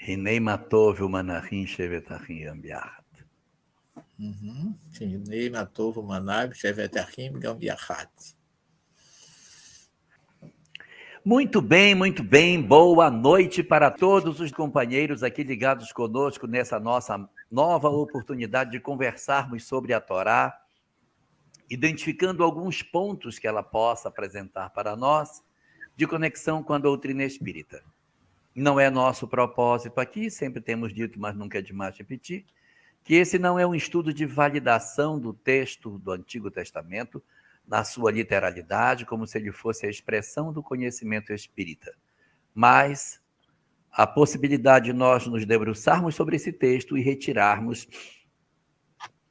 Hinei matov umanahim shevetachim yambiachat. Hinei matov umanahim shevetachim yambiachat. Muito bem. Boa noite para todos os companheiros aqui ligados conosco nessa nossa nova oportunidade de conversarmos sobre a Torá, identificando alguns pontos que ela possa apresentar para nós de conexão com a doutrina espírita. Não é nosso propósito aqui, sempre temos dito, mas nunca é demais repetir, que esse não é um estudo de validação do texto do Antigo Testamento, na sua literalidade, como se ele fosse a expressão do conhecimento espírita. Mas a possibilidade de nós nos debruçarmos sobre esse texto e retirarmos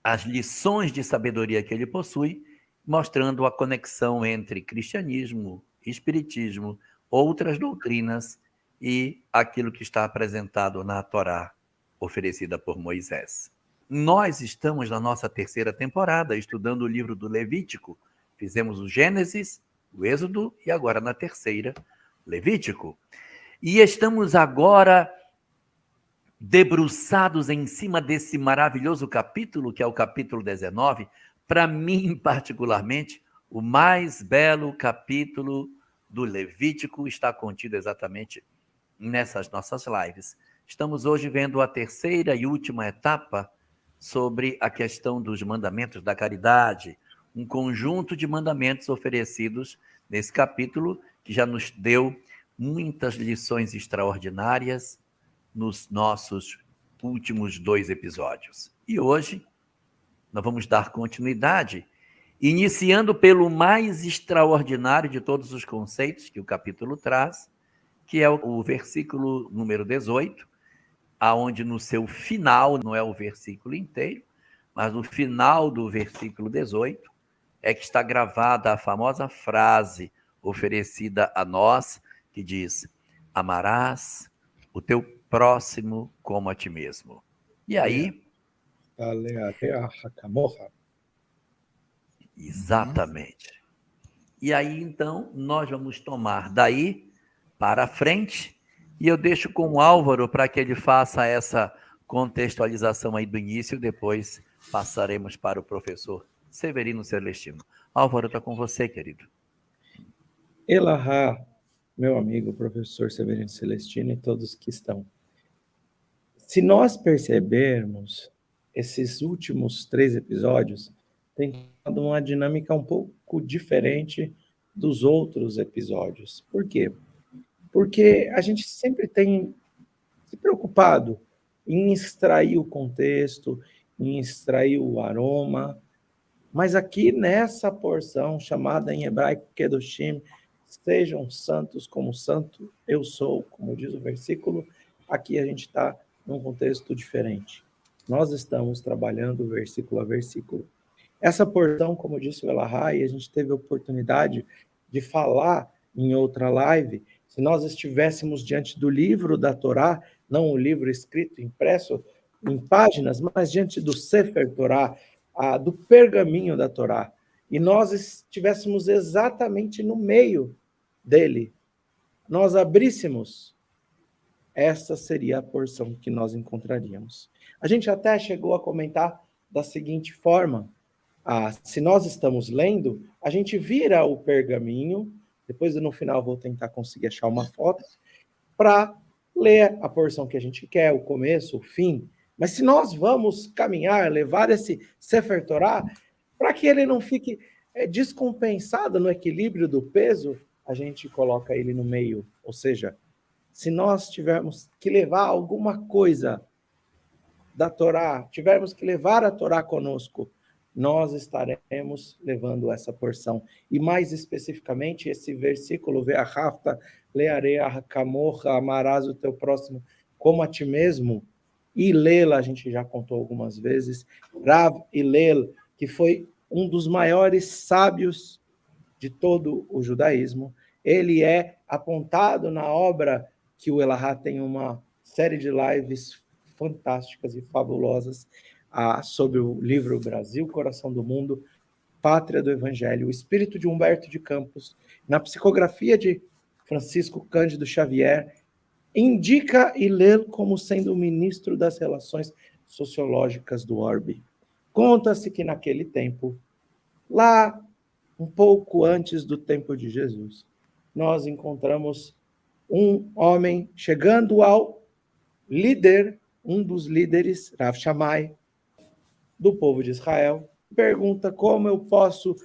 as lições de sabedoria que ele possui, mostrando a conexão entre cristianismo, espiritismo, outras doutrinas e aquilo que está apresentado na Torá, oferecida por Moisés. Nós estamos na nossa terceira temporada, estudando o livro do Levítico. Fizemos o Gênesis, o Êxodo e agora na terceira, Levítico. E estamos agora debruçados em cima desse maravilhoso capítulo, que é o capítulo 19, para mim particularmente, o mais belo capítulo do Levítico está contido exatamente nessas nossas lives. Estamos hoje vendo a terceira e última etapa sobre a questão dos mandamentos da caridade, um conjunto de mandamentos oferecidos nesse capítulo, que já nos deu muitas lições extraordinárias nos nossos últimos 2 episódios. E hoje nós vamos dar continuidade, iniciando pelo mais extraordinário de todos os conceitos que o capítulo traz, que é o versículo número 18, aonde no seu final, não é o versículo inteiro, mas no final do versículo 18, é que está gravada a famosa frase oferecida a nós, que diz: amarás o teu próximo como a ti mesmo. E aí... Exatamente. E aí, então, nós vamos tomar daí para frente, e eu deixo com o Álvaro para que ele faça essa contextualização aí do início, depois passaremos para o professor Severino Celestino. Álvaro, está com você, querido. Elahá, meu amigo professor Severino Celestino e todos que estão. Se nós percebermos, esses últimos 3 episódios têm dado uma dinâmica um pouco diferente dos outros episódios. Por quê? Porque a gente sempre tem se preocupado em extrair o contexto, em extrair o aroma, mas aqui nessa porção, chamada em hebraico Kedoshim, sejam santos como santo eu sou, como diz o versículo, aqui a gente está num contexto diferente. Nós estamos trabalhando versículo a versículo. Essa porção, como disse o Elahá, e a gente teve a oportunidade de falar em outra live, se nós estivéssemos diante do livro da Torá, não o livro escrito, impresso em páginas, mas diante do Sefer Torá, do pergaminho da Torá, e nós estivéssemos exatamente no meio dele, nós abríssemos, essa seria a porção que nós encontraríamos. A gente até chegou a comentar da seguinte forma: se nós estamos lendo, a gente vira o pergaminho, depois no final vou tentar conseguir achar uma foto, para ler a porção que a gente quer, o começo, o fim. Mas se nós vamos caminhar, levar esse Sefer Torá, para que ele não fique descompensado no equilíbrio do peso, a gente coloca ele no meio. Ou seja, se nós tivermos que levar alguma coisa da Torá, tivermos que levar a Torá conosco, nós estaremos levando essa porção. E mais especificamente, esse versículo, Ve'ahavta le'areach kamocha, amarás o teu próximo como a ti mesmo. Hillel, a gente já contou algumas vezes, Rav Hillel, que foi um dos maiores sábios de todo o judaísmo, ele é apontado na obra que o Elahá tem uma série de lives fantásticas e fabulosas sobre o livro Brasil, Coração do Mundo, Pátria do Evangelho, o espírito de Humberto de Campos, na psicografia de Francisco Cândido Xavier, indica Hillel como sendo o ministro das relações sociológicas do orbe. Conta-se que naquele tempo, lá um pouco antes do tempo de Jesus, nós encontramos um homem chegando ao líder, um dos líderes, Rav Shammai, do povo de Israel, pergunta como eu posso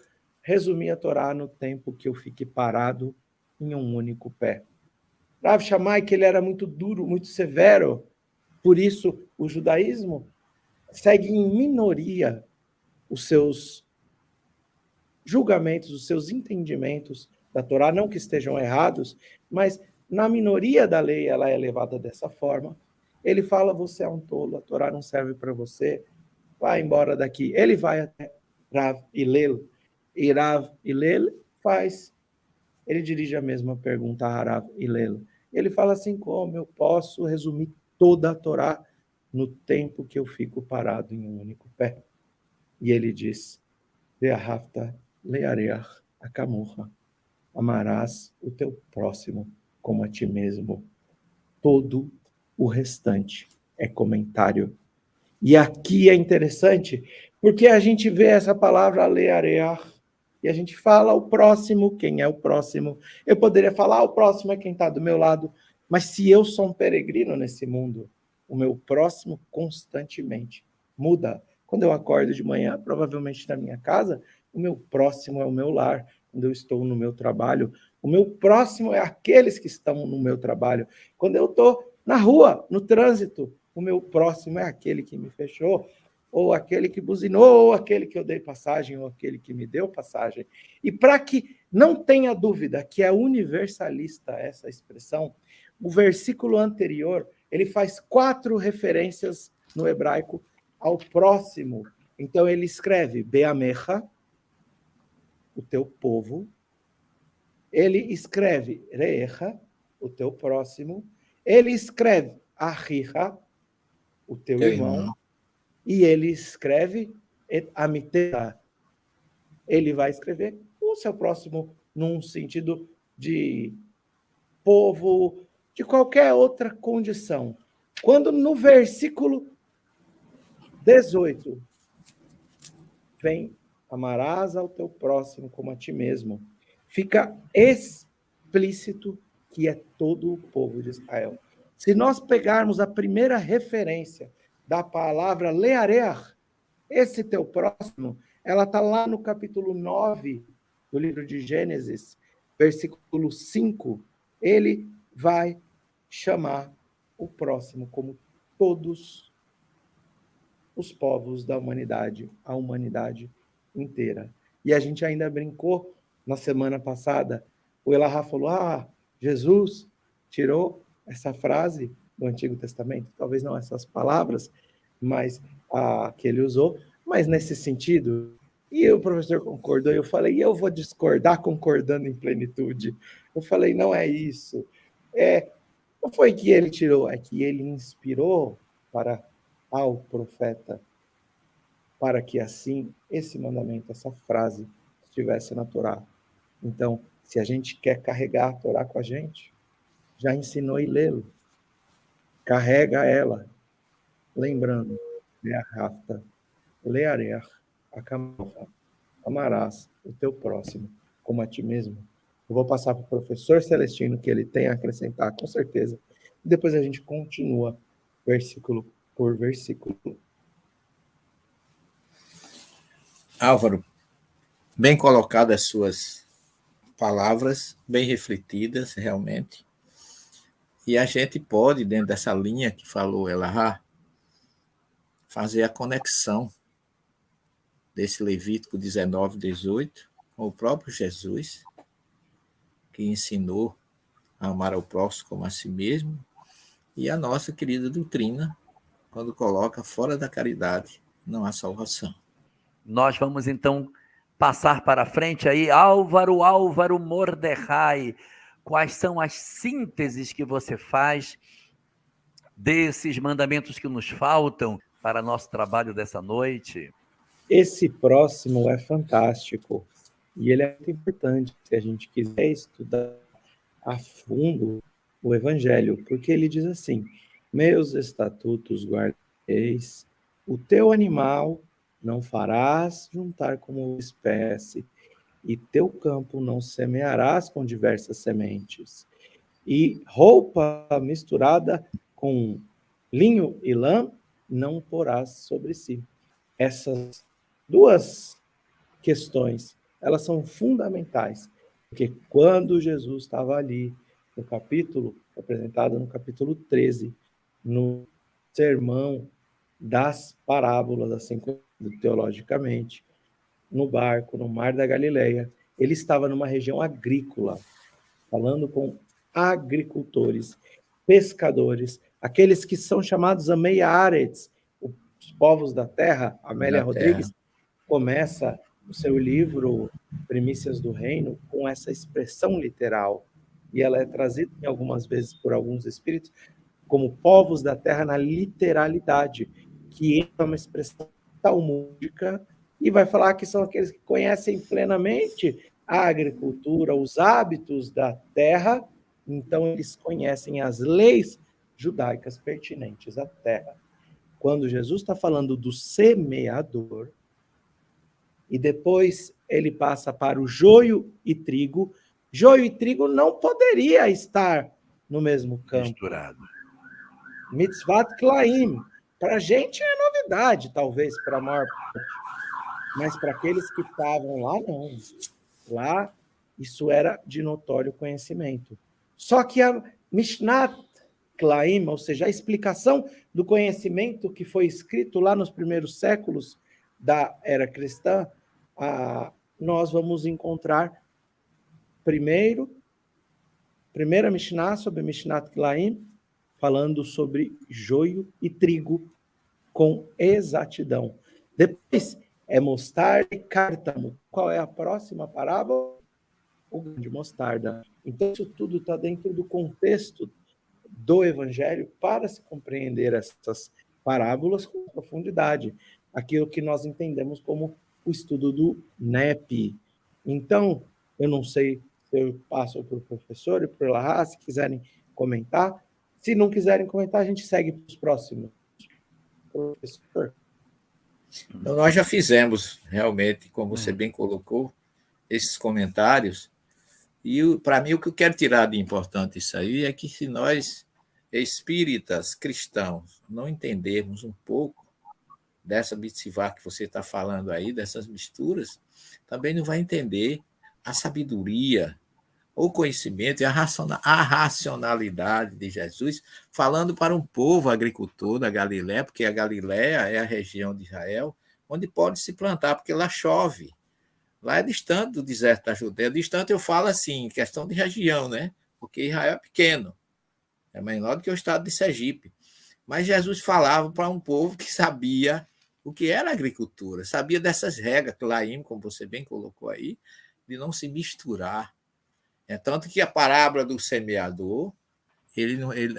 resumir a Torá no tempo que eu fique parado em um único pé. Rav Shammai, que ele era muito duro, muito severo, por isso o judaísmo segue em minoria os seus julgamentos, os seus entendimentos da Torá, não que estejam errados, mas na minoria da lei ela é levada dessa forma. Ele fala, você é um tolo, a Torá não serve para você, vai embora daqui. Ele vai até Rav Hillel, e Rav Hillel ele dirige a mesma pergunta a Rav Hillel. Ele fala assim, como eu posso resumir toda a Torá no tempo que eu fico parado em um único pé? E ele diz, Ve'ahavta le'areach akamorra, amarás o teu próximo como a ti mesmo. Todo o restante é comentário. E aqui é interessante, porque a gente vê essa palavra le'areach, e a gente fala o próximo, quem é o próximo? Eu poderia falar, o próximo é quem está do meu lado, mas se eu sou um peregrino nesse mundo, o meu próximo constantemente muda. Quando eu acordo de manhã, provavelmente na minha casa, o meu próximo é o meu lar. Quando eu estou no meu trabalho, o meu próximo é aqueles que estão no meu trabalho. Quando eu estou na rua, no trânsito, o meu próximo é aquele que me fechou, ou aquele que buzinou, ou aquele que eu dei passagem, ou aquele que me deu passagem. E para que não tenha dúvida que é universalista essa expressão, o versículo anterior, ele faz 4 referências no hebraico ao próximo. Então ele escreve Beamecha, o teu povo. Ele escreve Reecha, o teu próximo. Ele escreve Ahicha, o teu irmão. E ele escreve Et Amitera. Ele vai escrever o seu próximo num sentido de povo, de qualquer outra condição. Quando no versículo 18 vem, amarás ao teu próximo como a ti mesmo, fica explícito que é todo o povo de Israel. Se nós pegarmos a primeira referência da palavra leareach, esse teu próximo, ela está lá no capítulo 9 do livro de Gênesis, versículo 5. Ele vai chamar o próximo como todos os povos da humanidade, a humanidade inteira. E a gente ainda brincou na semana passada, o Elahá falou, Jesus tirou essa frase do Antigo Testamento, talvez não essas palavras, mas que ele usou, mas nesse sentido. E o professor concordou, e eu falei, eu vou discordar concordando em plenitude. Eu falei, não é isso. Não foi que ele tirou, é que ele inspirou ao profeta, para que assim esse mandamento, essa frase, estivesse na Torá. Então, se a gente quer carregar a Torá com a gente, já ensinou e lê-lo. Carrega ela, lembrando, Le'ahavta, le'areach, akamorra, amarás o teu próximo como a ti mesmo. Eu vou passar para o professor Celestino, que ele tem a acrescentar, com certeza. E depois a gente continua, versículo por versículo. Álvaro, bem colocadas as suas palavras, bem refletidas, realmente. E a gente pode, dentro dessa linha que falou Elahá, fazer a conexão desse Levítico 19, 18, com o próprio Jesus, que ensinou a amar ao próximo como a si mesmo, e a nossa querida doutrina, quando coloca fora da caridade não há salvação. Nós vamos, então, passar para frente aí. Álvaro Mordecai, quais são as sínteses que você faz desses mandamentos que nos faltam para nosso trabalho dessa noite? Esse próximo é fantástico e ele é muito importante se a gente quiser estudar a fundo o Evangelho, porque ele diz assim: meus estatutos guardareis, o teu animal não farás juntar como espécie, e teu campo não semearás com diversas sementes, e roupa misturada com linho e lã não porás sobre si. Essas duas questões, elas são fundamentais, porque quando Jesus estava ali, no capítulo, apresentado no capítulo 13, no sermão das parábolas, assim como teologicamente, no barco, no mar da Galileia, ele estava numa região agrícola, falando com agricultores, pescadores, aqueles que são chamados Amei-Aretz, os povos da terra. Amélia Da terra. Rodrigues começa o seu livro Primícias do Reino com essa expressão literal, e ela é trazida algumas vezes por alguns espíritos como povos da terra na literalidade, que é uma expressão talmúdica, e vai falar que são aqueles que conhecem plenamente a agricultura, os hábitos da terra, então eles conhecem as leis judaicas pertinentes à terra. Quando Jesus está falando do semeador, e depois ele passa para o joio e trigo não poderia estar no mesmo campo. Misturado. Mitzvat Klaim. Para a gente é novidade, talvez, para a maior parte. Mas para aqueles que estavam lá, não. Lá, isso era de notório conhecimento. Só que a Mishnat Klaim, ou seja, a explicação do conhecimento que foi escrito lá nos primeiros séculos da era cristã, nós vamos encontrar primeira Mishnah sobre Mishnat Klaim, falando sobre joio e trigo com exatidão. Depois é mostarda e cártamo. Qual é a próxima parábola? O grão de mostarda. Então, isso tudo está dentro do contexto do Evangelho para se compreender essas parábolas com profundidade. Aquilo que nós entendemos como o estudo do NEP. Então, eu não sei se eu passo para o professor e para o Elahá, se quiserem comentar. Se não quiserem comentar, a gente segue para os próximos. Professor. Então, nós já fizemos, realmente, como você bem colocou, esses comentários. E, para mim, o que eu quero tirar de importante isso aí é que se nós, espíritas, cristãos, não entendermos um pouco dessa mitzvah que você está falando aí, dessas misturas, também não vai entender a sabedoria, o conhecimento e a racionalidade de Jesus, falando para um povo agricultor da Galiléia, porque a Galiléia é a região de Israel onde pode se plantar, porque lá chove. Lá é distante do deserto da Judéia. Distante eu falo assim, questão de região, né? Porque Israel é pequeno, é menor do que o estado de Sergipe. Mas Jesus falava para um povo que sabia o que era agricultura, sabia dessas regras, Claim, como você bem colocou aí, de não se misturar. É tanto que a parábola do semeador, ele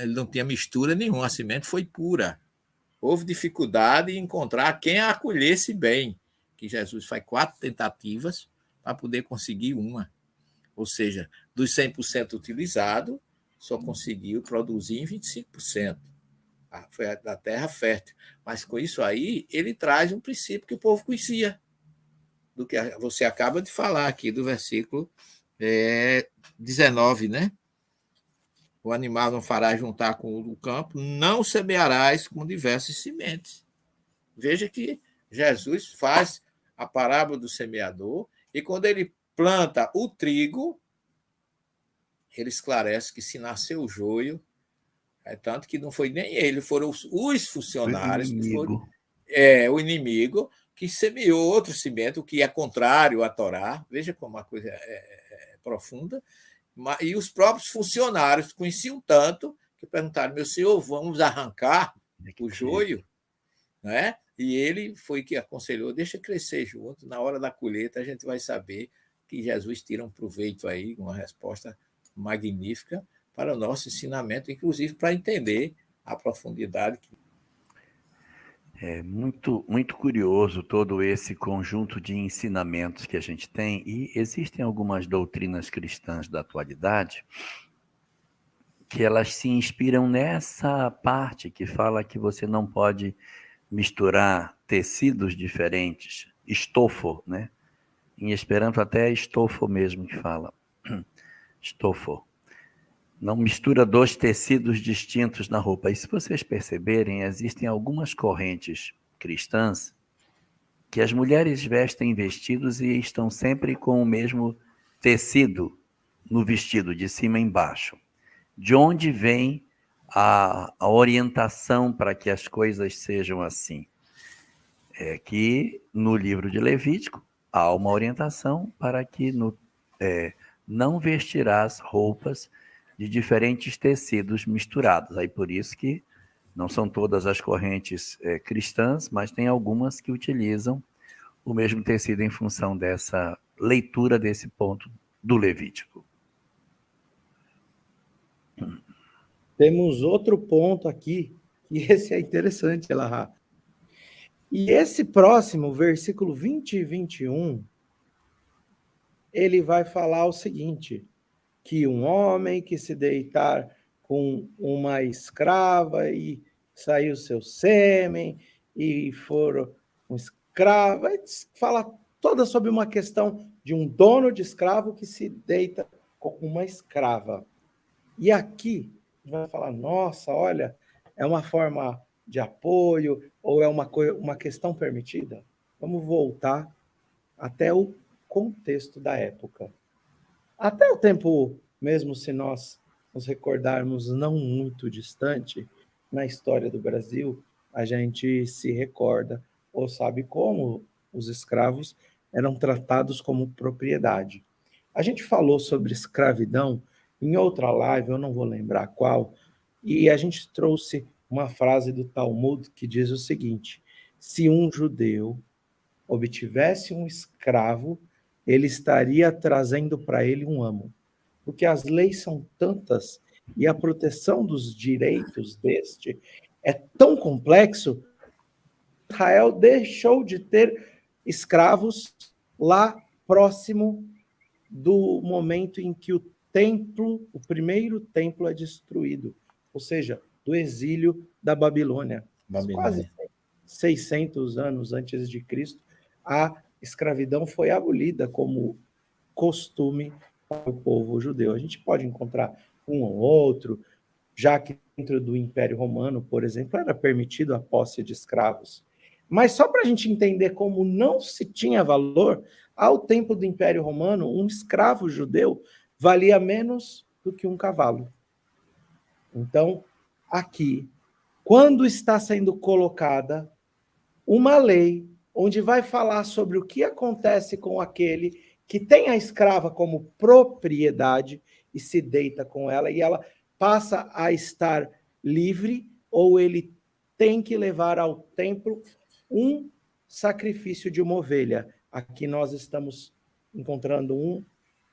não tinha mistura nenhuma, a semente foi pura. Houve dificuldade em encontrar quem a acolhesse bem, que Jesus faz 4 tentativas para poder conseguir uma. Ou seja, dos 100% utilizados, só conseguiu produzir em 25%. Foi da terra fértil. Mas com isso aí, ele traz um princípio que o povo conhecia, do que você acaba de falar aqui, do versículo 19, né? O animal não fará juntar com o campo, não semearás com diversas sementes. Veja que Jesus faz a parábola do semeador, e quando ele planta o trigo, ele esclarece que se nasceu o joio, tanto que não foi nem ele, foram os funcionários, o inimigo, que semeou outro semente, o que é contrário à Torá. Veja como a coisa é profunda. E os próprios funcionários conheciam tanto que perguntaram: meu senhor, vamos arrancar o joio? Né? E ele foi que aconselhou: deixa crescer junto, na hora da colheita a gente vai saber que Jesus tira um proveito aí, uma resposta magnífica para o nosso ensinamento, inclusive para entender a profundidade. É muito, muito curioso todo esse conjunto de ensinamentos que a gente tem, e existem algumas doutrinas cristãs da atualidade que elas se inspiram nessa parte que fala que você não pode misturar tecidos diferentes, estofo, né? Em Esperanto até é estofo mesmo que fala, estofo. Não mistura dois tecidos distintos na roupa. E se vocês perceberem, existem algumas correntes cristãs que as mulheres vestem vestidos e estão sempre com o mesmo tecido no vestido, de cima a embaixo. De onde vem a orientação para que as coisas sejam assim? É que no livro de Levítico há uma orientação para que não vestirás roupas de diferentes tecidos misturados. Aí por isso que não são todas as correntes cristãs, mas tem algumas que utilizam o mesmo tecido em função dessa leitura desse ponto do Levítico. Temos outro ponto aqui, e esse é interessante, Elahá. E esse próximo, versículo 20 e 21, ele vai falar o seguinte, que um homem que se deitar com uma escrava e sair o seu sêmen, e for um escravo, fala toda sobre uma questão de um dono de escravo que se deita com uma escrava. E aqui, vai falar, nossa, olha, é uma forma de apoio ou é uma questão permitida? Vamos voltar até o contexto da época. Até o tempo, mesmo se nós nos recordarmos não muito distante, na história do Brasil, a gente se recorda ou sabe como os escravos eram tratados como propriedade. A gente falou sobre escravidão em outra live, eu não vou lembrar qual, e a gente trouxe uma frase do Talmud que diz o seguinte: se um judeu obtivesse um escravo, ele estaria trazendo para ele um amo. Porque as leis são tantas e a proteção dos direitos deste é tão complexo, Israel deixou de ter escravos lá próximo do momento em que o templo, o primeiro templo é destruído, ou seja, do exílio da Babilônia. Quase 600 anos antes de Cristo, a escravidão foi abolida como costume para o povo judeu. A gente pode encontrar um ou outro, já que dentro do Império Romano, por exemplo, era permitido a posse de escravos. Mas só para a gente entender como não se tinha valor, ao tempo do Império Romano, um escravo judeu valia menos do que um cavalo. Então, aqui, quando está sendo colocada uma lei onde vai falar sobre o que acontece com aquele que tem a escrava como propriedade e se deita com ela, e ela passa a estar livre, ou ele tem que levar ao templo um sacrifício de uma ovelha. Aqui nós estamos encontrando um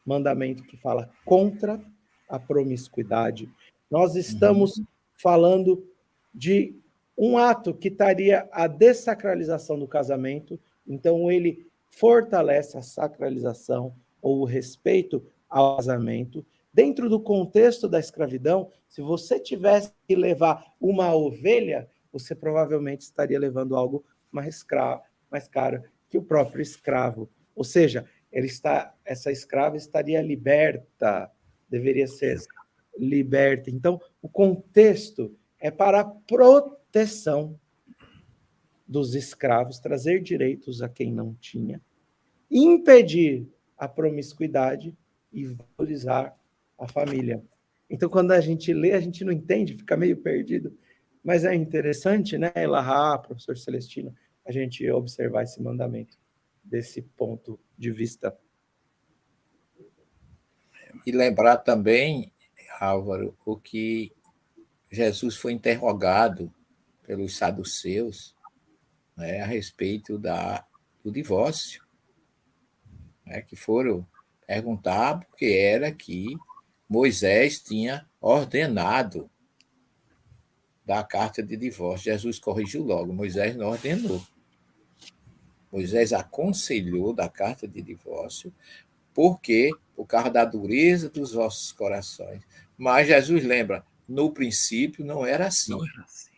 mandamento que fala contra a promiscuidade. Nós estamos falando de um ato que estaria a dessacralização do casamento, então ele fortalece a sacralização ou o respeito ao casamento. Dentro do contexto da escravidão, se você tivesse que levar uma ovelha, você provavelmente estaria levando algo mais caro que o próprio escravo. Ou seja, essa escrava estaria liberta, deveria ser liberta. Então, o contexto é para a proteção dos escravos, trazer direitos a quem não tinha, impedir a promiscuidade e valorizar a família. Então, quando a gente lê, a gente não entende, fica meio perdido, mas é interessante, né, Elahá, professor Celestino, a gente observar esse mandamento desse ponto de vista. E lembrar também, Álvaro, o que Jesus foi interrogado pelos saduceus, né, a respeito do divórcio, né, que foram perguntar porque era que Moisés tinha ordenado da carta de divórcio. Jesus corrigiu logo, Moisés não ordenou. Moisés aconselhou da carta de divórcio, porque por causa da dureza dos vossos corações. Mas Jesus lembra, No princípio não era assim. Não era assim.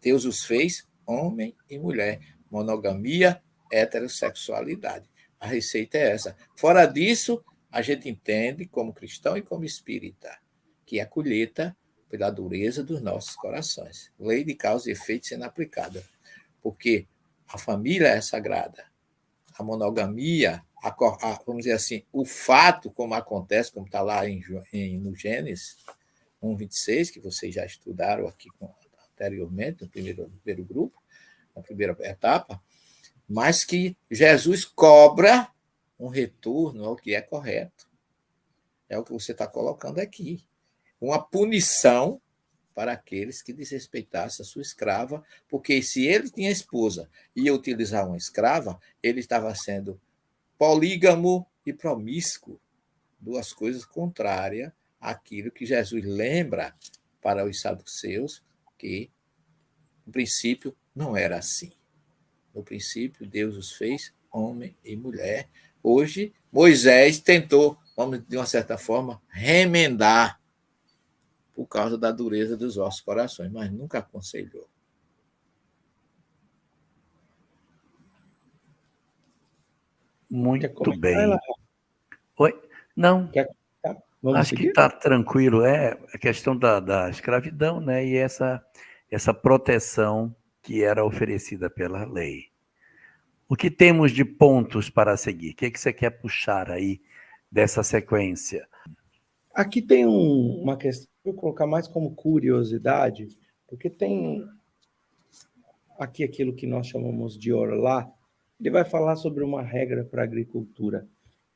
Deus os fez homem e mulher. Monogamia, heterossexualidade. A receita é essa. Fora disso, a gente entende, como cristão e como espírita, que é a colheita pela dureza dos nossos corações. Lei de causa e efeito sendo aplicada. Porque a família é sagrada. A monogamia, vamos dizer assim, o fato, como acontece, como está lá no Gênesis 1:26, que vocês já estudaram aqui anteriormente, no primeiro grupo, na primeira etapa, mas que Jesus cobra um retorno ao que é correto. É o que você está colocando aqui. Uma punição para aqueles que desrespeitassem a sua escrava, porque se ele tinha esposa e ia utilizar uma escrava, ele estava sendo polígamo e promíscuo, duas coisas contrárias àquilo que Jesus lembra para os saduceus, que no princípio não era assim. No princípio, Deus os fez homem e mulher. Hoje, Moisés tentou, vamos de uma certa forma, remendar por causa da dureza dos vossos corações, mas nunca aconselhou. Muito bem. Oi? Não. Acho que está tranquilo. É a questão da escravidão, né? E essa proteção que era oferecida pela lei. O que temos de pontos para seguir? O que você quer puxar aí dessa sequência? Aqui tem uma questão, vou colocar mais como curiosidade, porque tem aqui aquilo que nós chamamos de orlá. Ele vai falar sobre uma regra para a agricultura.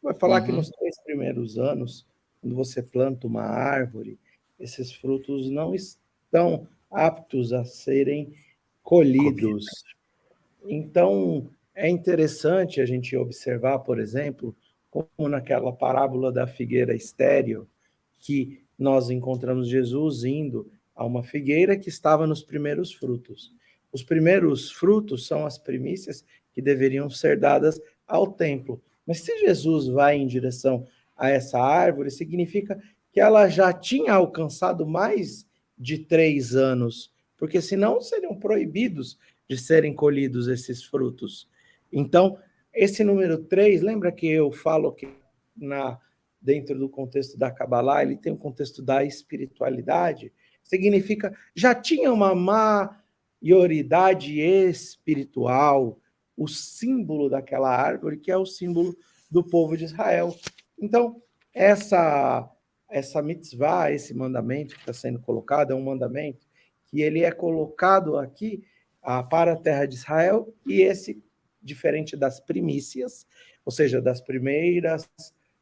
Vai falar que nos 3 primeiros anos, quando você planta uma árvore, esses frutos não estão aptos a serem colhidos. Então, é interessante a gente observar, por exemplo, como naquela parábola da figueira estéril, que nós encontramos Jesus indo a uma figueira que estava nos primeiros frutos. Os primeiros frutos são as primícias que deveriam ser dadas ao templo. Mas se Jesus vai em direção a essa árvore, significa que ela já tinha alcançado mais de 3 anos, porque senão seriam proibidos de serem colhidos esses frutos. Então, esse número 3, lembra que eu falo que dentro do contexto da Kabbalah, ele tem um contexto da espiritualidade, significa já tinha uma maioridade espiritual, o símbolo daquela árvore, que é o símbolo do povo de Israel. Então, essa mitzvah, esse mandamento que está sendo colocado, é um mandamento que ele é colocado aqui para a terra de Israel, e esse, diferente das primícias, ou seja, das primeiras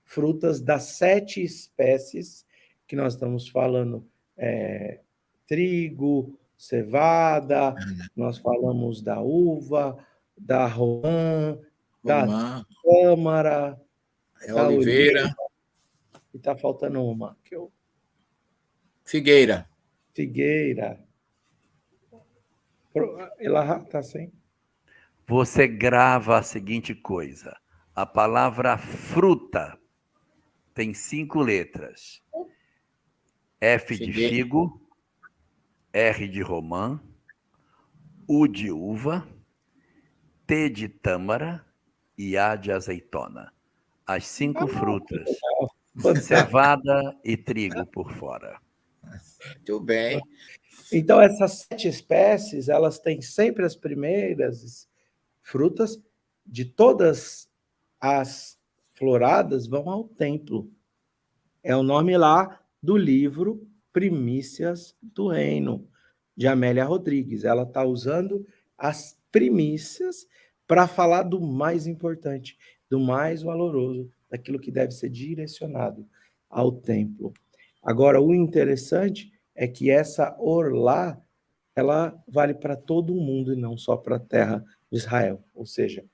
frutas das 7 espécies que nós estamos falando, trigo, cevada, nós falamos da uva, da romã, da tâmara, da oliveira. Oliva, e está faltando uma. Figueira. Ela está sem? Você grava a seguinte coisa. A palavra fruta tem 5 letras. F de figo, R de romã, U de uva, T de tâmara e A de azeitona. As 5 frutas. Cevada e trigo por fora. Muito bem. Então, essas 7 espécies, elas têm sempre as primeiras frutas de todas as floradas vão ao templo. É o nome lá do livro Primícias do Reino, de Amélia Rodrigues. Ela está usando as primícias para falar do mais importante, do mais valoroso, daquilo que deve ser direcionado ao templo. Agora, o interessante é que essa orlá, ela vale para todo o mundo e não só para a terra de Israel. Ou seja,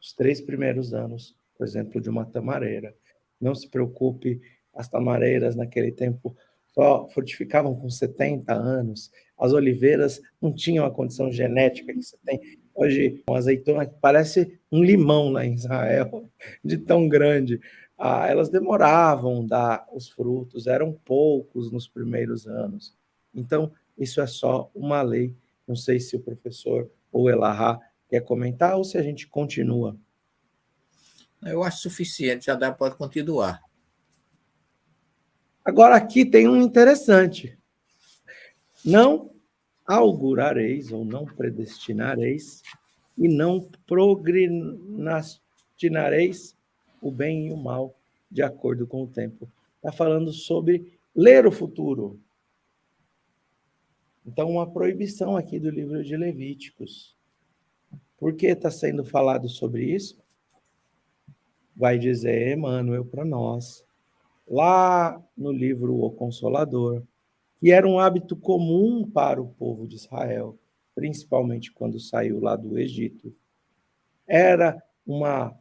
os 3 primeiros anos, por exemplo, de uma tamareira. Não se preocupe, as tamareiras naquele tempo só frutificavam com 70 anos. As oliveiras não tinham a condição genética que você tem. Hoje, uma azeitona que parece um limão lá em Israel, de tão grande. elas demoravam a dar os frutos, eram poucos nos primeiros anos. Então, isso é só uma lei. Não sei se o professor ou Elahá quer comentar ou se a gente continua. Eu acho suficiente, já dá, pode continuar. Agora, aqui tem um interessante. Não augurareis ou não predestinareis e não prognosticareis o bem e o mal de acordo com o tempo. Está falando sobre ler o futuro. Então, uma proibição aqui do livro de Levíticos. Por que está sendo falado sobre isso? Vai dizer Emmanuel para nós, lá no livro O Consolador, que era um hábito comum para o povo de Israel, principalmente quando saiu lá do Egito. Era uma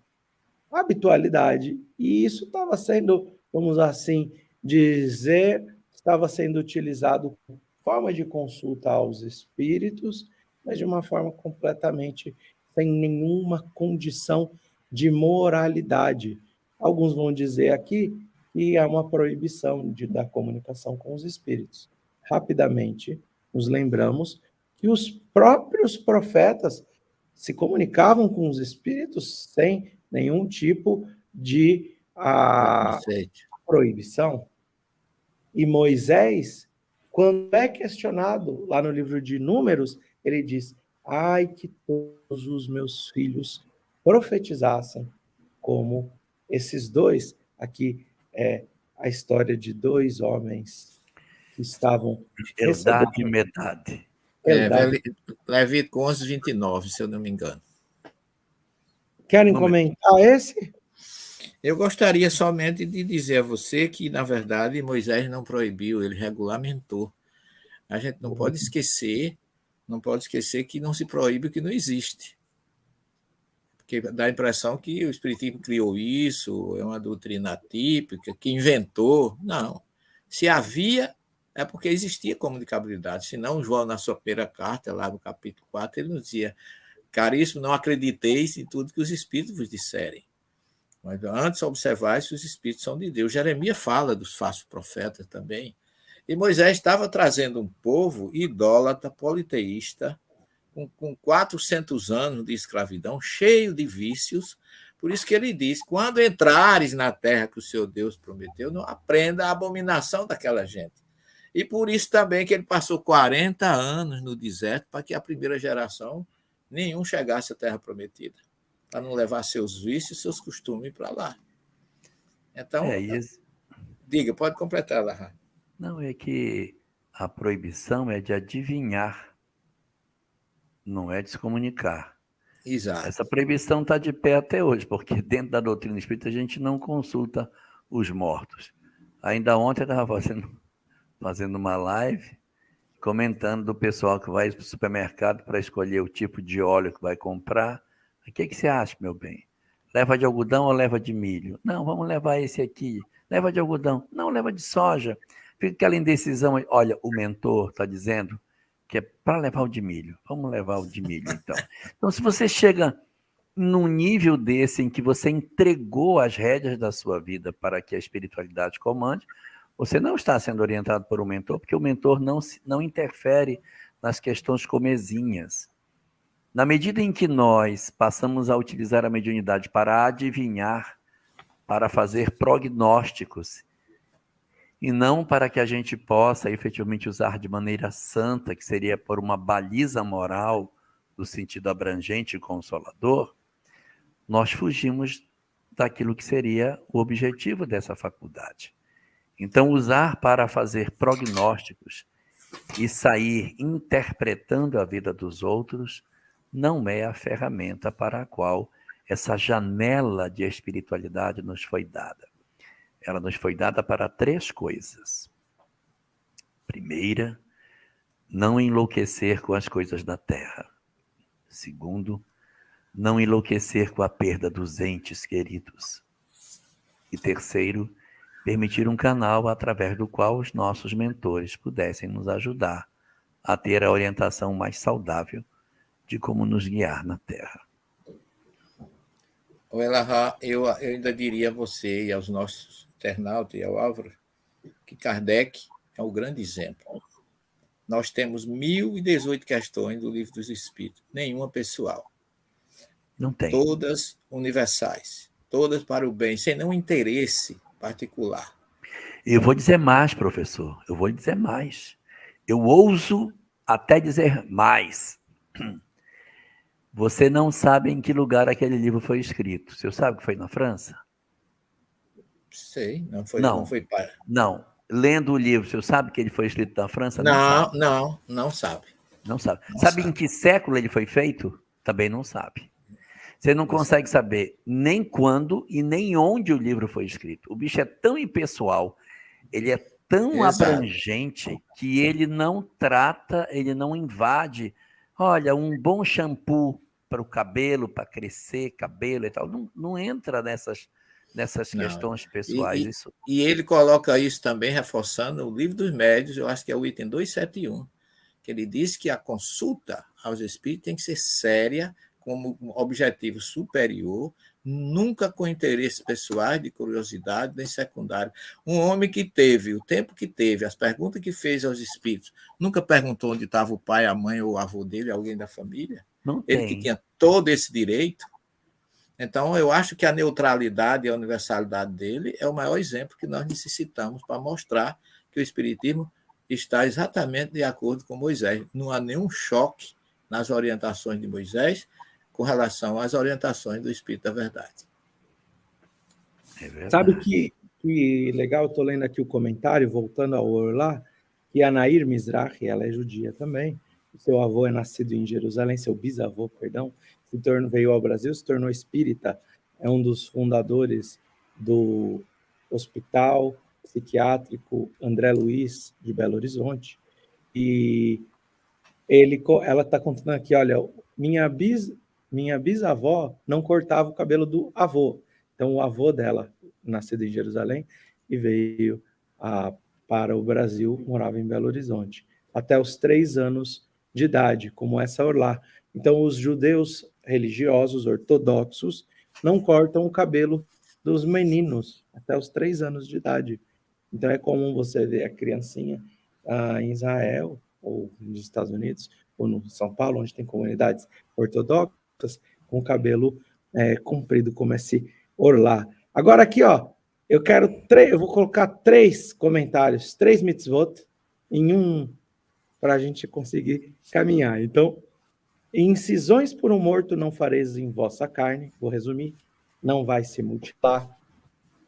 habitualidade, e isso estava sendo, vamos assim dizer, estava sendo utilizado como forma de consulta aos espíritos, mas de uma forma completamente sem nenhuma condição de moralidade. Alguns vão dizer aqui que é uma proibição da comunicação com os espíritos. Rapidamente, nos lembramos que os próprios profetas se comunicavam com os espíritos sem nenhum tipo de proibição. E Moisés, quando é questionado lá no livro de Números, ele diz: ai, que todos os meus filhos profetizassem como esses dois. Aqui é a história de dois homens que estavam Eldad e Medad. Levítico 11, 29, se eu não me engano. Querem comentar esse? Eu gostaria somente de dizer a você que, na verdade, Moisés não proibiu, ele regulamentou. A gente não pode esquecer que não se proíbe o que não existe. Porque dá a impressão que o Espiritismo criou isso, é uma doutrina atípica, que inventou. Não. Se havia, é porque existia comunicabilidade. Senão, João, na sua primeira carta, lá no capítulo 4, ele nos dizia: caríssimo, não acrediteis em tudo que os Espíritos vos disserem. Mas antes observai se os Espíritos são de Deus. Jeremias fala dos falsos profetas também. E Moisés estava trazendo um povo idólatra, politeísta, com 400 anos de escravidão, cheio de vícios. Por isso que ele diz: quando entrares na terra que o seu Deus prometeu, não aprenda a abominação daquela gente. E por isso também que ele passou 40 anos no deserto, para que a primeira geração nenhum chegasse à terra prometida, para não levar seus vícios, seus costumes para lá. Então, diga, pode completar, Elahá. Não, é que a proibição é de adivinhar, não é de se comunicar. Exato. Essa proibição está de pé até hoje, porque dentro da doutrina espírita a gente não consulta os mortos. Ainda ontem eu estava fazendo uma live, comentando do pessoal que vai para o supermercado para escolher o tipo de óleo que vai comprar. O que você acha, meu bem? Leva de algodão ou leva de milho? Não, vamos levar esse aqui. Leva de algodão. Não, leva de soja. Fica aquela indecisão. Olha, o mentor está dizendo que é para levar o de milho. Vamos levar o de milho, então. Então, se você chega num nível desse em que você entregou as rédeas da sua vida para que a espiritualidade comande, você não está sendo orientado por um mentor, porque o mentor não interfere nas questões comezinhas. Na medida em que nós passamos a utilizar a mediunidade para adivinhar, para fazer prognósticos, e não para que a gente possa efetivamente usar de maneira santa, que seria por uma baliza moral, no sentido abrangente e consolador, nós fugimos daquilo que seria o objetivo dessa faculdade. Então, usar para fazer prognósticos e sair interpretando a vida dos outros não é a ferramenta para a qual essa janela de espiritualidade nos foi dada. Ela nos foi dada para 3 coisas. Primeira, não enlouquecer com as coisas da terra. Segundo, não enlouquecer com a perda dos entes queridos. E terceiro, permitir um canal através do qual os nossos mentores pudessem nos ajudar a ter a orientação mais saudável de como nos guiar na Terra. O Elahá, eu ainda diria a você e aos nossos internautas e ao Álvaro que Kardec é um grande exemplo. Nós temos 1018 questões do Livro dos Espíritos, nenhuma pessoal. Não tem. Todas universais, todas para o bem, sem nenhum interesse particular. Eu vou dizer mais, professor. Eu vou dizer mais. Eu ouso até dizer mais. Você não sabe em que lugar aquele livro foi escrito. Você sabe que foi na França? Sei, não Não, foi para. não. Lendo o livro, você sabe que ele foi escrito na França? Não Não, sabe. não sabe. Não sabe. Não Sabe em sabe. que século ele foi feito? Também não sabe. Você não consegue saber nem quando e nem onde o livro foi escrito. O bicho é tão impessoal, ele é tão Exato. abrangente que ele não trata, ele não invade. Olha, um bom shampoo para o cabelo, para crescer cabelo e tal, não entra nessas Não. questões pessoais. Isso. E ele coloca isso também, reforçando o Livro dos Médiuns, eu acho que é o item 271, que ele diz que a consulta aos espíritos tem que ser séria, como um objetivo superior, nunca com interesses pessoais, de curiosidade, nem secundário. Um homem que teve, o tempo que teve, as perguntas que fez aos espíritos, nunca perguntou onde estava o pai, a mãe ou o avô dele, alguém da família? Não Ele que tem. tinha todo esse direito. Então, eu acho que a neutralidade e a universalidade dele é o maior exemplo que nós necessitamos para mostrar que o Espiritismo está exatamente de acordo com Moisés. Não há nenhum choque nas orientações de Moisés com relação às orientações do Espírito da Verdade. É verdade. Sabe que legal, eu estou lendo aqui o comentário, voltando ao Orlá, que a Nair Mizrahi, ela é judia também, o seu avô é nascido em Jerusalém, seu bisavô, perdão, veio ao Brasil, se tornou espírita, é um dos fundadores do Hospital Psiquiátrico André Luiz, de Belo Horizonte, e ela está contando aqui, olha, minha bisavó não cortava o cabelo do avô, então o avô dela, nascido em Jerusalém, e veio para o Brasil, morava em Belo Horizonte, até os 3 anos de idade, como essa Orlá. Então, os judeus religiosos ortodoxos não cortam o cabelo dos meninos até os 3 anos de idade. Então, é comum você ver a criancinha em Israel, ou nos Estados Unidos, ou no São Paulo, onde tem comunidades ortodoxas, com o cabelo comprido, como esse Orlá. Agora aqui, ó, eu vou colocar 3 comentários, 3 mitzvot, em um, para a gente conseguir caminhar. Então, incisões por um morto não fareis em vossa carne, vou resumir, não vai se mutilar,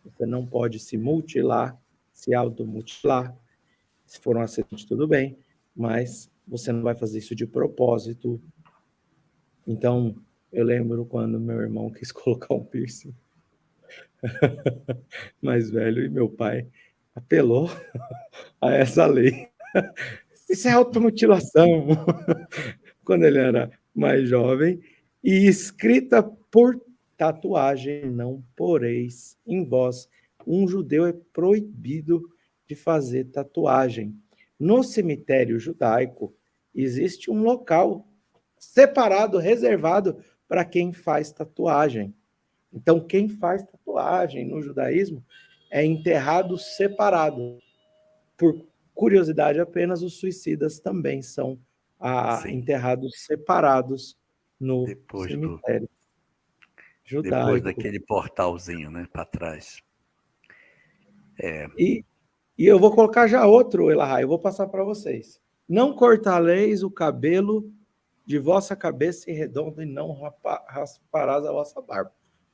você não pode se mutilar, se automutilar, se for um acidente, tudo bem, mas você não vai fazer isso de propósito. Então, eu lembro quando meu irmão quis colocar um piercing mais velho e meu pai apelou a essa lei. Isso é automutilação. Quando ele era mais jovem. E escrita por tatuagem, não poreis em vós. Um judeu é proibido de fazer tatuagem. No cemitério judaico, existe um local separado, reservado para quem faz tatuagem. Então, quem faz tatuagem no judaísmo é enterrado separado. Por curiosidade apenas, os suicidas também são enterrados separados no cemitério judaico. Depois daquele portalzinho, né, para trás. E eu vou colocar já outro, Elahá, eu vou passar para vocês. Não cortaleis o cabelo de vossa cabeça em redondo e não rasparás a vossa barba.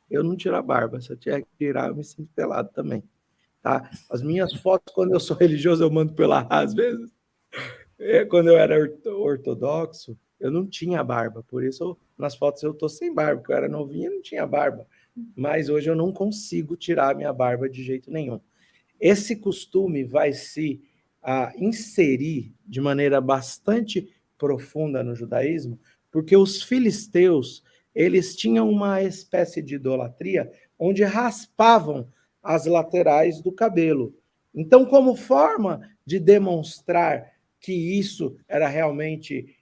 Eu não tiro a barba, se eu tiver que tirar, eu me sinto pelado também. Tá? As minhas fotos, quando eu sou religioso, eu mando pela às vezes. Quando eu era ortodoxo, eu não tinha barba, por isso nas fotos eu tô sem barba, porque eu era novinho e não tinha barba. Mas hoje eu não consigo tirar a minha barba de jeito nenhum. Esse costume vai se inserir de maneira bastante profunda no judaísmo, porque os filisteus, eles tinham uma espécie de idolatria onde raspavam as laterais do cabelo. Então, como forma de demonstrar que isso era realmente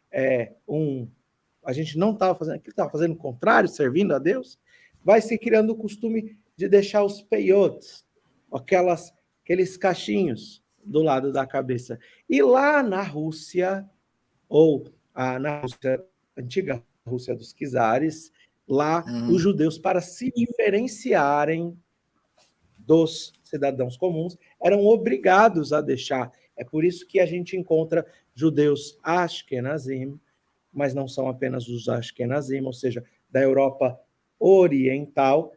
a gente não estava fazendo aquilo, estava fazendo o contrário, servindo a Deus, vai se criando o costume de deixar os peiotes, aqueles cachinhos do lado da cabeça. E lá na Rússia, na Rússia, antiga Rússia dos czares, lá os judeus, para se diferenciarem dos cidadãos comuns, eram obrigados a deixar. É por isso que a gente encontra judeus Ashkenazim, mas não são apenas os Ashkenazim, ou seja, da Europa Oriental,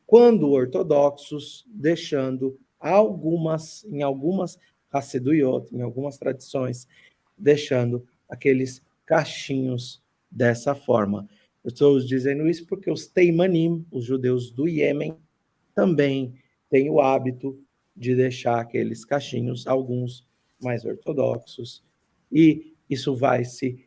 quando ortodoxos, deixando em algumas Hassiduyot, em algumas tradições, deixando aqueles cachinhos dessa forma. Eu estou dizendo isso porque os Teimanim, os judeus do Iêmen, também têm o hábito de deixar aqueles cachinhos, alguns mais ortodoxos, e isso vai se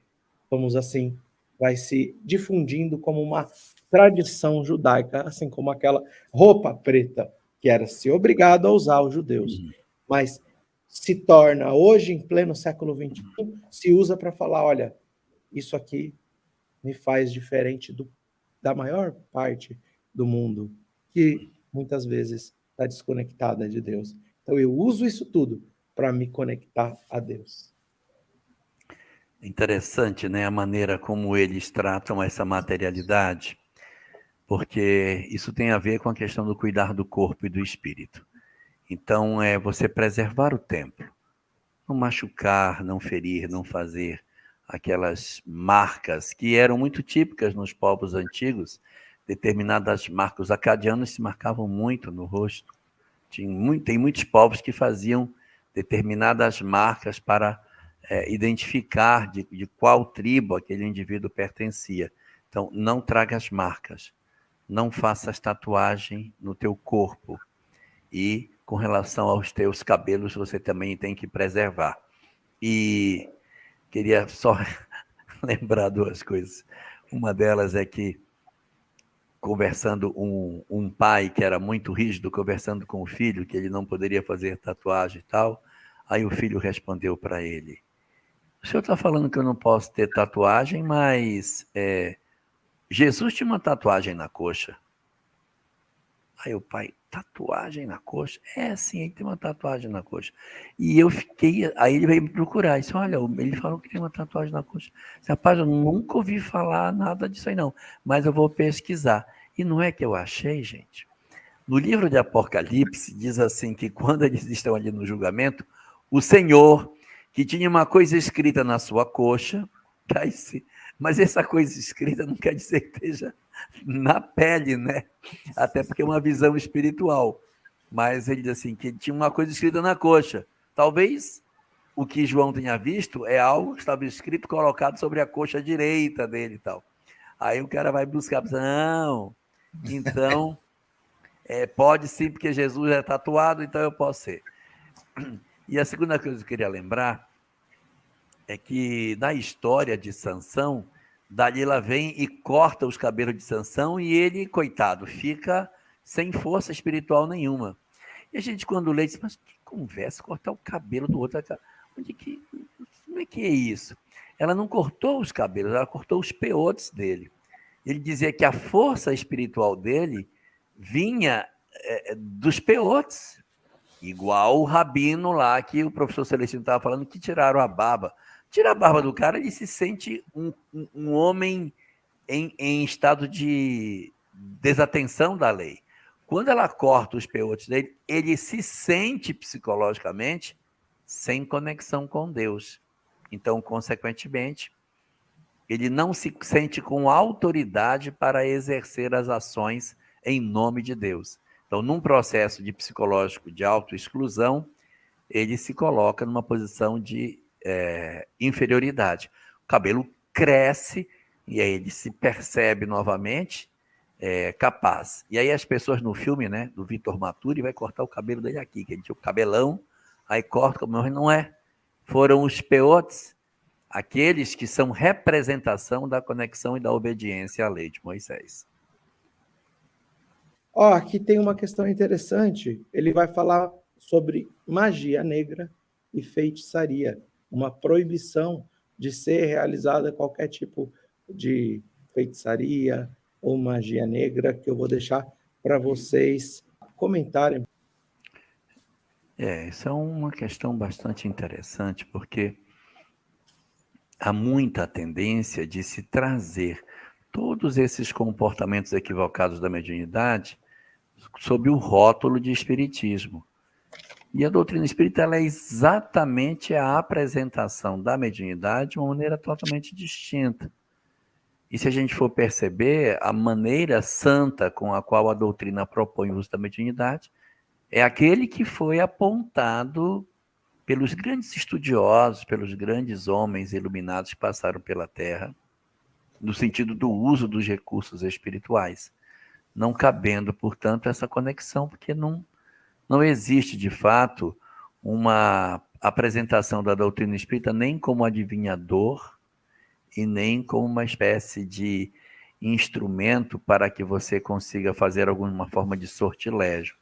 difundindo como uma tradição judaica, assim como aquela roupa preta que era se obrigado a usar os judeus, mas se torna hoje, em pleno século XXI, se usa para falar, olha, isso aqui me faz diferente da maior parte do mundo, que muitas vezes está desconectada de Deus. Então eu uso isso tudo para me conectar a Deus. Interessante, né, a maneira como eles tratam essa materialidade, porque isso tem a ver com a questão do cuidar do corpo e do espírito. Então, é você preservar o templo, não machucar, não ferir, não fazer aquelas marcas que eram muito típicas nos povos antigos, determinadas marcas. Os acadianos se marcavam muito no rosto. Tem muitos povos que faziam determinadas marcas para identificar de qual tribo aquele indivíduo pertencia. Então, não traga as marcas, não faças tatuagem no teu corpo. E com relação aos teus cabelos, você também tem que preservar. E queria só lembrar duas coisas. Uma delas é que, conversando, um pai que era muito rígido, conversando com o filho, que ele não poderia fazer tatuagem e tal, aí o filho respondeu para ele: o senhor está falando que eu não posso ter tatuagem, mas Jesus tinha uma tatuagem na coxa. Aí o pai, tatuagem na coxa? Sim, ele tem uma tatuagem na coxa. E eu fiquei, aí ele veio me procurar, disse, olha, ele falou que tem uma tatuagem na coxa. Disse, rapaz, eu nunca ouvi falar nada disso aí não, mas eu vou pesquisar. E não é que eu achei, gente? No livro de Apocalipse, diz assim que quando eles estão ali no julgamento, o Senhor, que tinha uma coisa escrita na sua coxa, mas essa coisa escrita não quer dizer que esteja na pele, né? Até porque é uma visão espiritual. Mas ele diz assim, que tinha uma coisa escrita na coxa. Talvez o que João tenha visto é algo que estava escrito, colocado sobre a coxa direita dele e tal. Aí o cara vai buscar, não, então, pode sim, porque Jesus é tatuado, então eu posso ser. E a segunda coisa que eu queria lembrar é que na história de Sansão, Dalila vem e corta os cabelos de Sansão e ele, coitado, fica sem força espiritual nenhuma. E a gente, quando lê, diz, mas que conversa, cortar o cabelo do outro? Como é que é isso? Ela não cortou os cabelos, ela cortou os peotes dele. Ele dizia que a força espiritual dele vinha dos peotes, igual o rabino lá, que o professor Celestino estava falando, que tiraram a barba. Tira a barba do cara, ele se sente um homem em estado de desatenção da lei. Quando ela corta os peotes dele, ele se sente psicologicamente sem conexão com Deus. Então, consequentemente, ele não se sente com autoridade para exercer as ações em nome de Deus. Então, num processo de psicológico de autoexclusão, ele se coloca numa posição de inferioridade. O cabelo cresce e aí ele se percebe novamente capaz. E aí as pessoas no filme, né, do Vitor Maturi, vai cortar o cabelo dele aqui, que ele tinha o cabelão, aí corta, mas não é. Foram os peotes, aqueles que são representação da conexão e da obediência à lei de Moisés. Aqui tem uma questão interessante. Ele vai falar sobre magia negra e feitiçaria, uma proibição de ser realizada qualquer tipo de feitiçaria ou magia negra, que eu vou deixar para vocês comentarem. Isso é uma questão bastante interessante, porque há muita tendência de se trazer todos esses comportamentos equivocados da mediunidade sob o rótulo de espiritismo. E a doutrina espírita ela é exatamente a apresentação da mediunidade de uma maneira totalmente distinta. E se a gente for perceber, a maneira santa com a qual a doutrina propõe o uso da mediunidade é aquele que foi apontado pelos grandes estudiosos, pelos grandes homens iluminados que passaram pela Terra, no sentido do uso dos recursos espirituais, não cabendo, portanto, essa conexão, porque não existe, de fato, uma apresentação da doutrina espírita nem como adivinhador e nem como uma espécie de instrumento para que você consiga fazer alguma forma de sortilégio.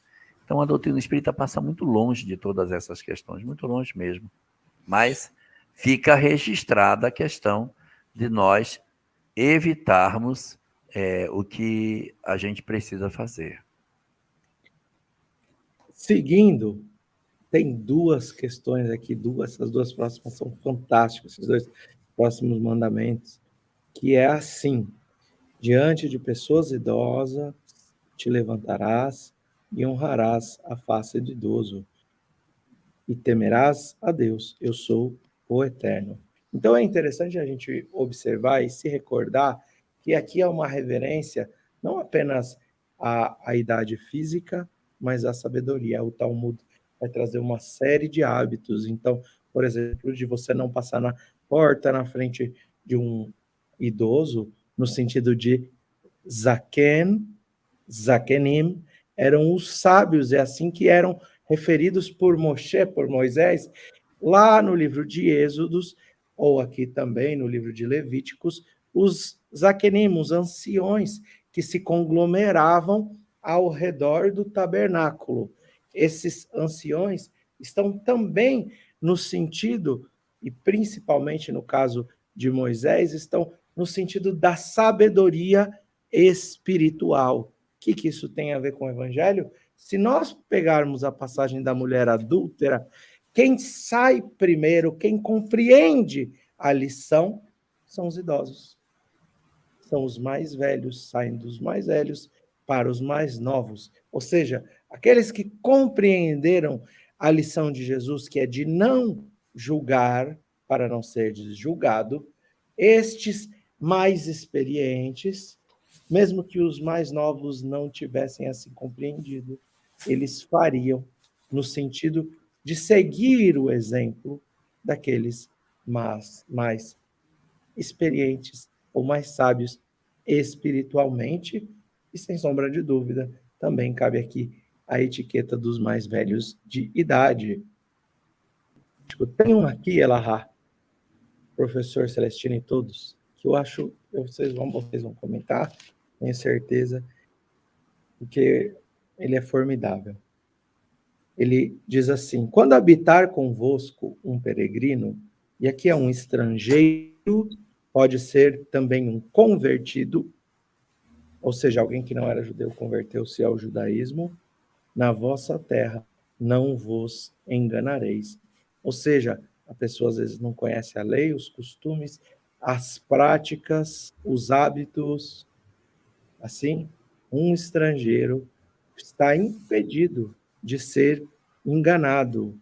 Então, a doutrina espírita passa muito longe de todas essas questões, muito longe mesmo. Mas fica registrada a questão de nós evitarmos o que a gente precisa fazer. Seguindo, tem duas questões aqui, essas duas próximas são fantásticas, esses dois próximos mandamentos, que é assim: diante de pessoas idosas te levantarás e honrarás a face do idoso, e temerás a Deus, eu sou o Eterno. Então é interessante a gente observar e se recordar que aqui é uma reverência não apenas à idade física, mas à sabedoria. O Talmud vai trazer uma série de hábitos. Então, por exemplo, de você não passar na porta na frente de um idoso, no sentido de Zaken, Zakenim, eram os sábios, é assim que eram referidos por Moshe, por Moisés, lá no livro de Êxodos, ou aqui também no livro de Levíticos, os Zakenim, os anciões, que se conglomeravam ao redor do tabernáculo. Esses anciões estão também no sentido, e principalmente no caso de Moisés, estão no sentido da sabedoria espiritual. O que isso tem a ver com o evangelho? Se nós pegarmos a passagem da mulher adúltera, quem sai primeiro, quem compreende a lição, são os idosos. São os mais velhos, saem dos mais velhos para os mais novos. Ou seja, aqueles que compreenderam a lição de Jesus, que é de não julgar para não ser julgado, estes mais experientes, mesmo que os mais novos não tivessem assim compreendido, eles fariam no sentido de seguir o exemplo daqueles mais experientes ou mais sábios espiritualmente, e sem sombra de dúvida, também cabe aqui a etiqueta dos mais velhos de idade. Tem um aqui, Elahá, professor Celestino e todos, que eu acho que vocês vão comentar, tenho certeza, porque ele é formidável. Ele diz assim: quando habitar convosco um peregrino, e aqui é um estrangeiro, pode ser também um convertido, ou seja, alguém que não era judeu converteu-se ao judaísmo, na vossa terra não vos enganareis. Ou seja, a pessoa às vezes não conhece a lei, os costumes, as práticas, os hábitos. Assim, um estrangeiro está impedido de ser enganado.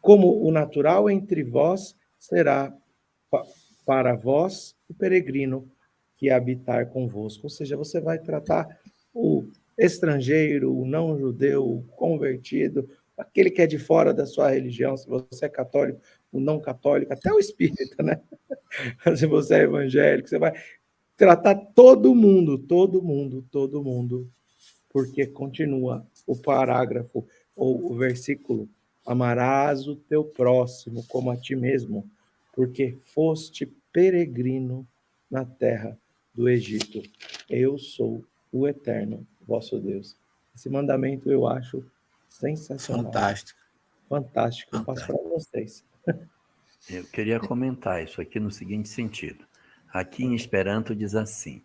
Como o natural entre vós será para vós o peregrino que habitar convosco. Ou seja, você vai tratar o estrangeiro, o não judeu, o convertido, aquele que é de fora da sua religião, se você é católico, o não católico, até o espírita, né? Se você é evangélico, você vai tratar todo mundo, porque continua o parágrafo ou o versículo: amarás o teu próximo como a ti mesmo, porque foste peregrino na terra do Egito. Eu sou o Eterno, vosso Deus. Esse mandamento eu acho sensacional. Fantástico. Fantástico. Eu passo para vocês. Eu queria comentar isso aqui no seguinte sentido. Aqui em Esperanto diz assim: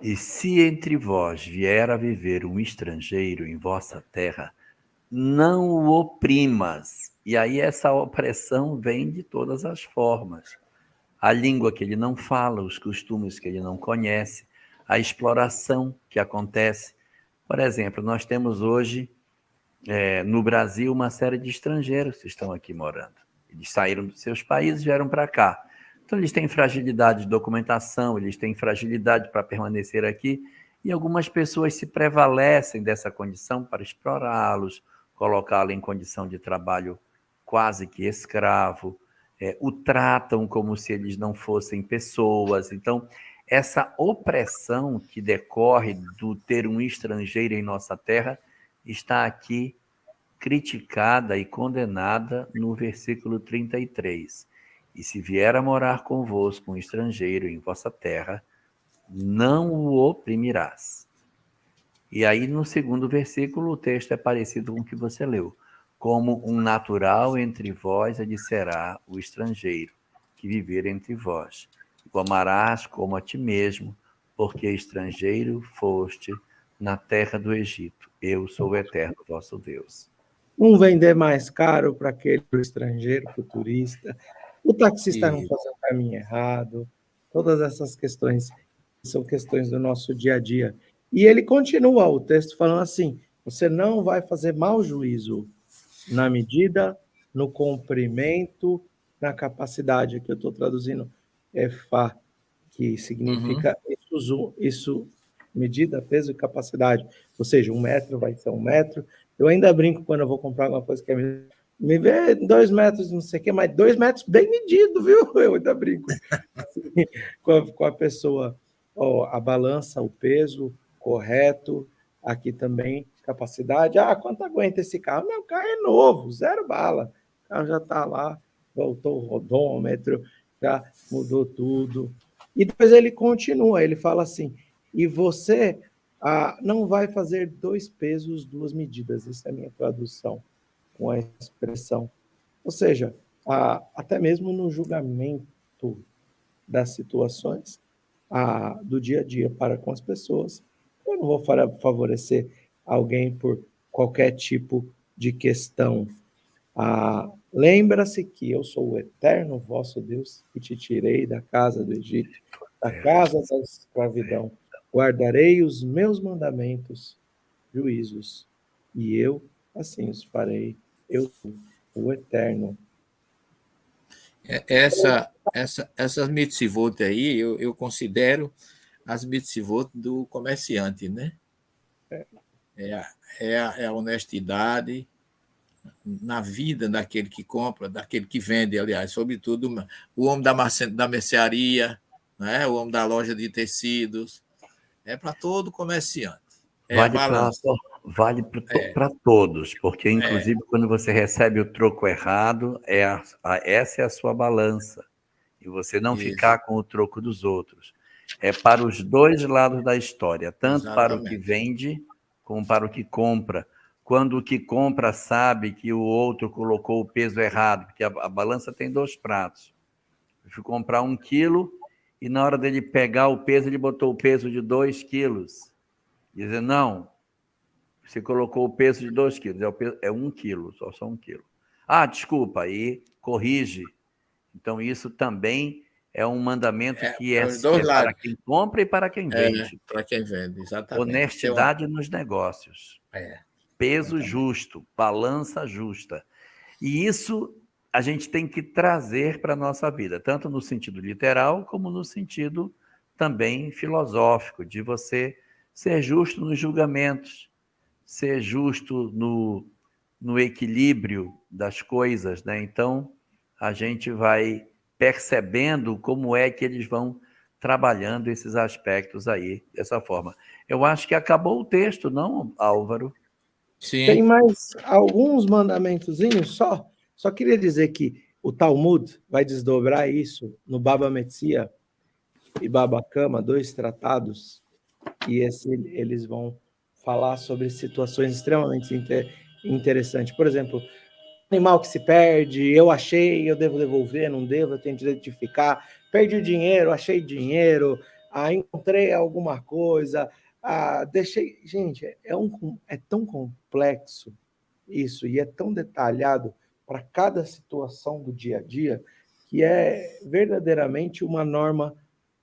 E se entre vós vier a viver um estrangeiro em vossa terra, não o oprimas. E aí essa opressão vem de todas as formas. A língua que ele não fala, os costumes que ele não conhece, a exploração que acontece. Por exemplo, nós temos hoje, no Brasil, uma série de estrangeiros que estão aqui morando. Eles saíram dos seus países e vieram para cá. Então, eles têm fragilidade de documentação, eles têm fragilidade para permanecer aqui, e algumas pessoas se prevalecem dessa condição para explorá-los, colocá-los em condição de trabalho quase que escravo, o tratam como se eles não fossem pessoas. Então, essa opressão que decorre do ter um estrangeiro em nossa terra está aqui criticada e condenada no versículo 33. E se vier a morar convosco um estrangeiro em vossa terra, não o oprimirás. E aí, no segundo versículo, o texto é parecido com o que você leu. Como um natural entre vós ele será o estrangeiro que viver entre vós. O amarás como a ti mesmo, porque estrangeiro foste na terra do Egito. Eu sou o eterno vosso Deus. Um vender mais caro para aquele estrangeiro, para o turista. O taxista não fazer o caminho errado. Todas essas questões são questões do nosso dia a dia. E ele continua o texto falando assim: você não vai fazer mau juízo na medida, no comprimento, na capacidade. Aqui eu estou traduzindo EFA, que significa isso, medida, peso e capacidade. Ou seja, 1 metro vai ser 1 metro. Eu ainda brinco quando eu vou comprar alguma coisa que é me vê 2 metros, não sei o quê, mas 2 metros bem medido, viu? Eu ainda brinco assim, com a pessoa. A balança, o peso correto, aqui também, capacidade. Quanto aguenta esse carro? Meu carro é novo, 0 bala. O carro já está lá, voltou o rodômetro, já mudou tudo. E depois ele continua, ele fala assim, e você não vai fazer 2 pesos, 2 medidas. Essa é a minha tradução com a expressão. Ou seja, até mesmo no julgamento das situações, do dia a dia para com as pessoas, eu não vou favorecer alguém por qualquer tipo de questão. Lembra-se que eu sou o eterno vosso Deus, que te tirei da casa do Egito, da casa da escravidão. Guardarei os meus mandamentos, juízos, e eu assim os farei. Eu sou o eterno. Essas mitzvot aí, eu considero as mitzvot do comerciante, né? É a honestidade na vida daquele que compra, daquele que vende, aliás, sobretudo o homem da mercearia, né? O homem da loja de tecidos, é para todo comerciante. Vale para todos, porque, inclusive, quando você recebe o troco errado, essa é a sua balança. E você não ficar com o troco dos outros. É para os dois lados da história, tanto para o que vende, como para o que compra. Quando o que compra sabe que o outro colocou o peso errado, porque a balança tem 2 pratos. Eu fui comprar 1 quilo e na hora dele pegar o peso, ele botou o peso de 2 quilos. Dizendo, não, você colocou o peso de 2 quilos, é 1 quilo, só 1 quilo. Desculpa, aí corrige. Então, isso também é um mandamento que é para quem compra e para quem vende. Para quem vende, exatamente. Honestidade nos negócios. Peso justo, balança justa. E isso a gente tem que trazer para a nossa vida, tanto no sentido literal, como no sentido também filosófico, de você ser justo nos julgamentos, ser justo no equilíbrio das coisas, né? Então, a gente vai percebendo como é que eles vão trabalhando esses aspectos aí, dessa forma. Eu acho que acabou o texto, não, Álvaro? Sim. Tem mais alguns mandamentozinhos só? Só queria dizer que o Talmud vai desdobrar isso no Baba Metzia e Baba Kama, 2 tratados, e eles vão falar sobre situações extremamente interessantes. Por exemplo, animal que se perde, eu achei, eu devo devolver, não devo, eu tenho direito de ficar, perdi o dinheiro, achei dinheiro, encontrei alguma coisa, deixei... Gente, é tão complexo isso, e é tão detalhado para cada situação do dia a dia, que é verdadeiramente uma norma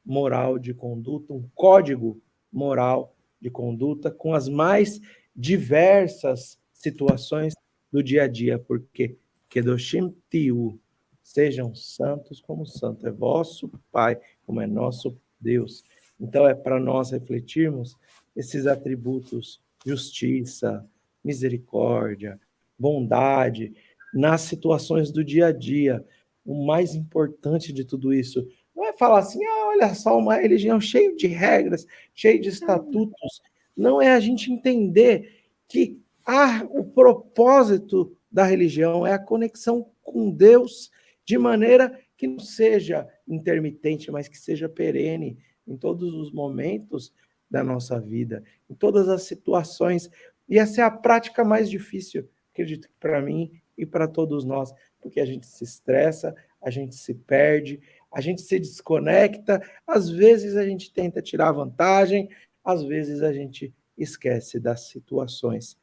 moral de conduta, um código moral de conduta com as mais diversas situações do dia a dia, porque Kedoshim Tiu, sejam santos como santo é vosso Pai, como é nosso Deus. Então é para nós refletirmos esses atributos, justiça, misericórdia, bondade, nas situações do dia a dia. O mais importante de tudo isso não é falar assim, olha só, uma religião cheia de regras, cheia de estatutos. Não é a gente entender que o propósito da religião é a conexão com Deus de maneira que não seja intermitente, mas que seja perene em todos os momentos da nossa vida, em todas as situações. E essa é a prática mais difícil, acredito que para mim e para todos nós, porque a gente se estressa, a gente se perde, a gente se desconecta, às vezes a gente tenta tirar vantagem, às vezes a gente esquece das situações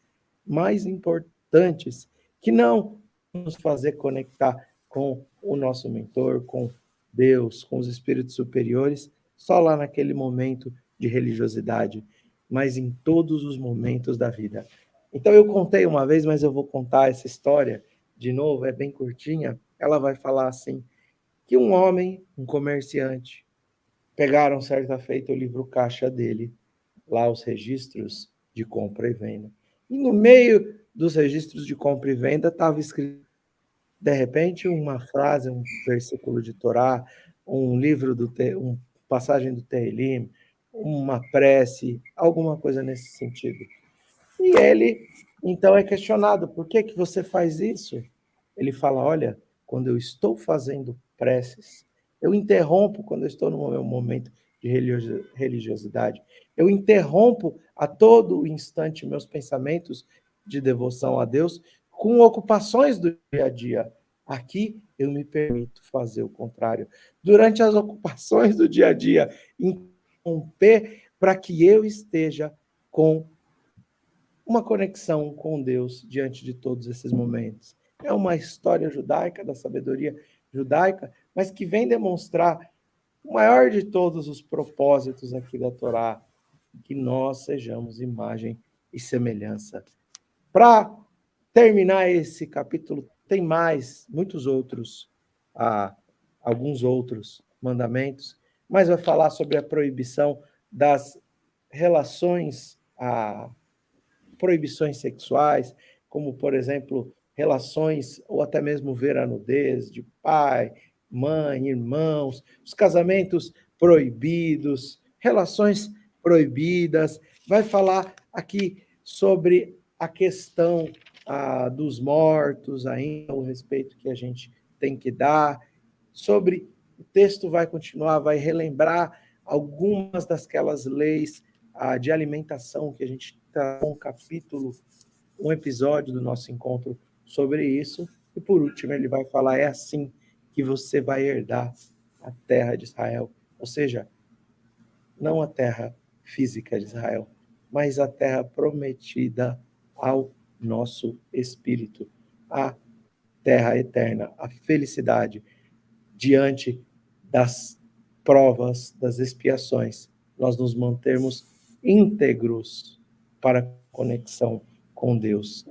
mais importantes que não nos fazer conectar com o nosso mentor, com Deus, com os espíritos superiores, só lá naquele momento de religiosidade, mas em todos os momentos da vida. Então eu contei uma vez, mas eu vou contar essa história de novo, é bem curtinha. Ela vai falar assim, que um homem, um comerciante, pegaram certa feita o livro caixa dele, lá os registros de compra e venda. E no meio dos registros de compra e venda estava escrito, de repente, uma frase, um versículo de Torá, um livro um passagem do Tehilim, uma prece, alguma coisa nesse sentido. E ele, então, é questionado, por que você faz isso? Ele fala, olha, quando eu estou fazendo preces, eu interrompo quando eu estou no meu momento de religiosidade, eu interrompo a todo instante meus pensamentos de devoção a Deus com ocupações do dia a dia. Aqui eu me permito fazer o contrário. Durante as ocupações do dia a dia, interromper para que eu esteja com uma conexão com Deus diante de todos esses momentos. É uma história judaica, da sabedoria judaica, mas que vem demonstrar o maior de todos os propósitos aqui da Torá, que nós sejamos imagem e semelhança. Para terminar esse capítulo, tem muitos outros, alguns outros mandamentos, mas vai falar sobre a proibição das relações, proibições sexuais, como, por exemplo, relações ou até mesmo ver a nudez de pai, mãe, irmãos, os casamentos proibidos, relações proibidas. Vai falar aqui sobre a questão dos mortos, ainda o respeito que a gente tem que dar. Sobre o texto vai continuar, vai relembrar algumas daquelas leis de alimentação que a gente está um capítulo, um episódio do nosso encontro sobre isso. E por último, ele vai falar, é assim que você vai herdar a terra de Israel. Ou seja, não a terra física de Israel, mas a terra prometida ao nosso espírito, a terra eterna, a felicidade diante das provas, das expiações, nós nos mantermos íntegros para a conexão com Deus.